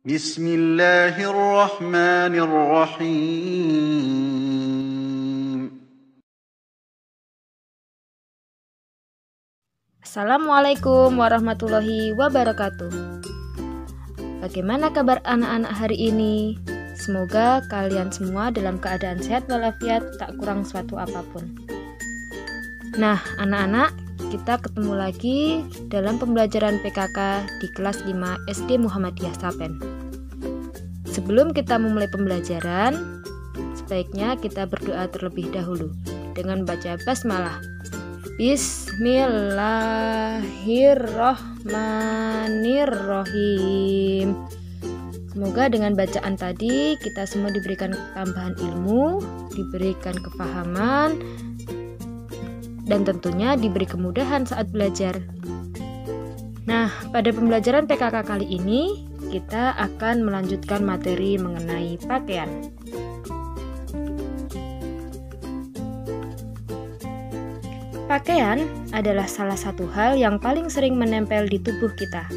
بسم الله الرحمن الرحيم. Assalamualaikum warahmatullahi wabarakatuh. Bagaimana kabar anak-anak hari ini? Semoga kalian semua dalam keadaan sehat walafiat, tak kurang suatu apapun. Nah, anak-anak, kita ketemu lagi dalam pembelajaran PKK di kelas 5 SD Muhammadiyah Sapen. Sebelum kita memulai pembelajaran, sebaiknya kita berdoa terlebih dahulu dengan baca basmalah. Bismillahirrohmanirrohim. Semoga dengan bacaan tadi kita semua diberikan tambahan ilmu, diberikan kefahaman, dan tentunya diberi kemudahan saat belajar. Nah, pada pembelajaran PKK kali ini kita akan melanjutkan materi mengenai pakaian. Pakaian adalah salah satu hal yang paling sering menempel di tubuh kita.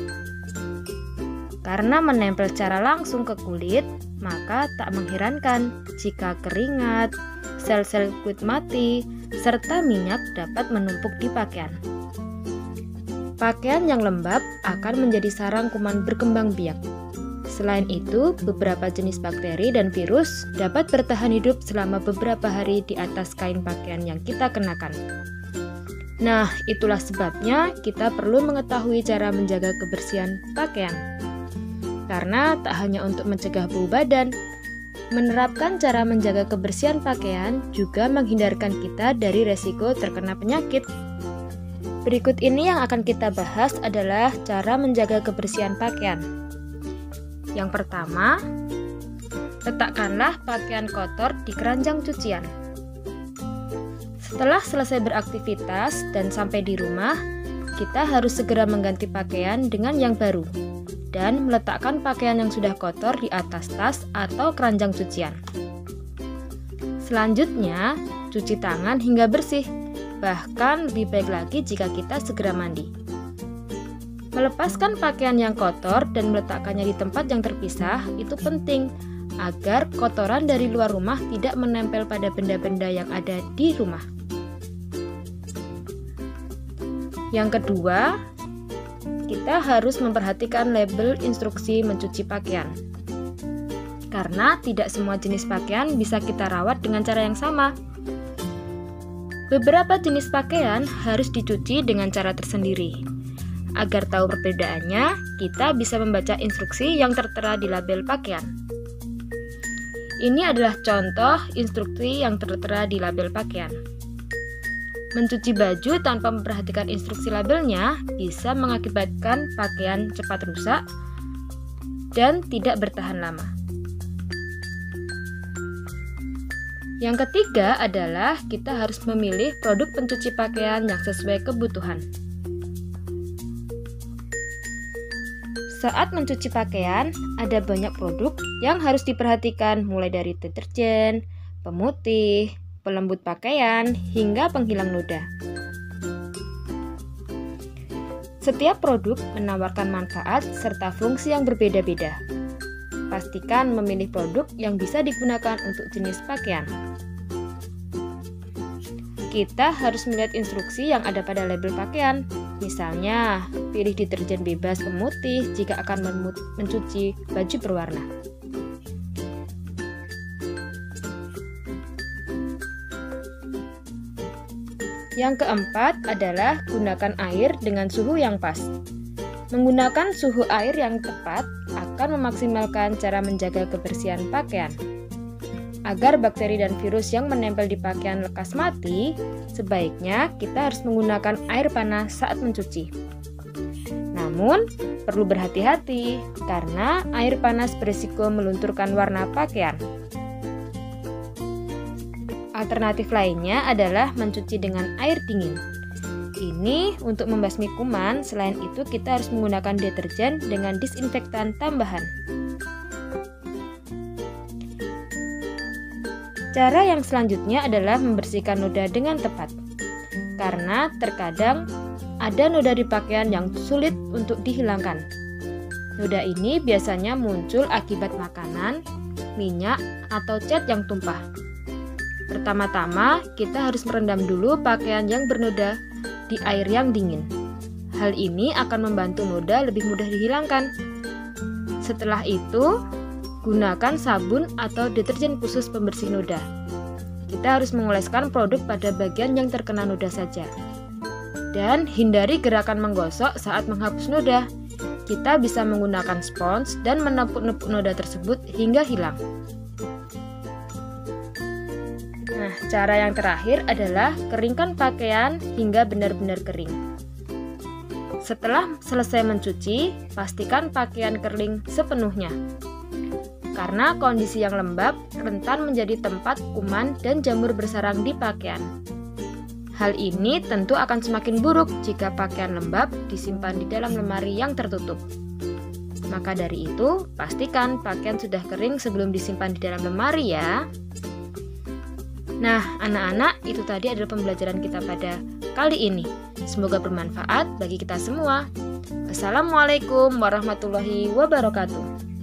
Karena menempel secara langsung ke kulit, maka tak mengherankan jika keringat, sel-sel kulit mati, serta minyak dapat menumpuk di pakaian. Pakaian yang lembab akan menjadi sarang kuman berkembang biak. Selain itu, beberapa jenis bakteri dan virus dapat bertahan hidup selama beberapa hari di atas kain pakaian yang kita kenakan. Nah, itulah sebabnya kita perlu mengetahui cara menjaga kebersihan pakaian. Karena tak hanya untuk mencegah bau badan, menerapkan cara menjaga kebersihan pakaian juga menghindarkan kita dari resiko terkena penyakit. Berikut ini yang akan kita bahas adalah cara menjaga kebersihan pakaian. Yang pertama, letakkanlah pakaian kotor di keranjang cucian. Setelah selesai beraktivitas dan sampai di rumah, kita harus segera mengganti pakaian dengan yang baru dan meletakkan pakaian yang sudah kotor di atas tas atau keranjang cucian. Selanjutnya, cuci tangan hingga bersih, bahkan lebih baik lagi jika kita segera mandi. Melepaskan pakaian yang kotor dan meletakkannya di tempat yang terpisah itu penting agar kotoran dari luar rumah tidak menempel pada benda-benda yang ada di rumah. Yang kedua, kita harus memperhatikan label instruksi mencuci pakaian. Karena tidak semua jenis pakaian bisa kita rawat dengan cara yang sama. Beberapa jenis pakaian harus dicuci dengan cara tersendiri. Agar tahu perbedaannya, kita bisa membaca instruksi yang tertera di label pakaian. Ini adalah contoh instruksi yang tertera di label pakaian. Mencuci baju tanpa memperhatikan instruksi labelnya bisa mengakibatkan pakaian cepat rusak dan tidak bertahan lama. Yang ketiga adalah kita harus memilih produk pencuci pakaian yang sesuai kebutuhan. Saat mencuci pakaian, ada banyak produk yang harus diperhatikan mulai dari deterjen, pemutih, pelembut pakaian, hingga penghilang noda. Setiap produk menawarkan manfaat serta fungsi yang berbeda-beda. Pastikan memilih produk yang bisa digunakan untuk jenis pakaian. Kita harus melihat instruksi yang ada pada label pakaian. Misalnya, pilih deterjen bebas pemutih jika akan mencuci baju berwarna. Yang keempat adalah gunakan air dengan suhu yang pas. Menggunakan suhu air yang tepat akan memaksimalkan cara menjaga kebersihan pakaian. Agar bakteri dan virus yang menempel di pakaian lekas mati, sebaiknya kita harus menggunakan air panas saat mencuci. Namun, perlu berhati-hati karena air panas berisiko melunturkan warna pakaian. Alternatif lainnya adalah mencuci dengan air dingin. Ini untuk membasmi kuman, selain itu kita harus menggunakan deterjen dengan disinfektan tambahan. Cara yang selanjutnya adalah membersihkan noda dengan tepat. Karena terkadang ada noda di pakaian yang sulit untuk dihilangkan. Noda ini biasanya muncul akibat makanan, minyak, atau cat yang tumpah. Pertama-tama, kita harus merendam dulu pakaian yang bernoda di air yang dingin. Hal ini akan membantu noda lebih mudah dihilangkan. Setelah itu, gunakan sabun atau deterjen khusus pembersih noda. Kita harus mengoleskan produk pada bagian yang terkena noda saja. Dan hindari gerakan menggosok saat menghapus noda. Kita bisa menggunakan spons dan menepuk-nepuk noda tersebut hingga hilang. Nah, cara yang terakhir adalah keringkan pakaian hingga benar-benar kering. Setelah selesai mencuci, pastikan pakaian kering sepenuhnya. Karena kondisi yang lembab rentan menjadi tempat kuman dan jamur bersarang di pakaian. Hal ini tentu akan semakin buruk jika pakaian lembab disimpan di dalam lemari yang tertutup. Maka dari itu, pastikan pakaian sudah kering sebelum disimpan di dalam lemari ya. Nah, anak-anak, itu tadi adalah pembelajaran kita pada kali ini. Semoga bermanfaat bagi kita semua. Wassalamualaikum warahmatullahi wabarakatuh.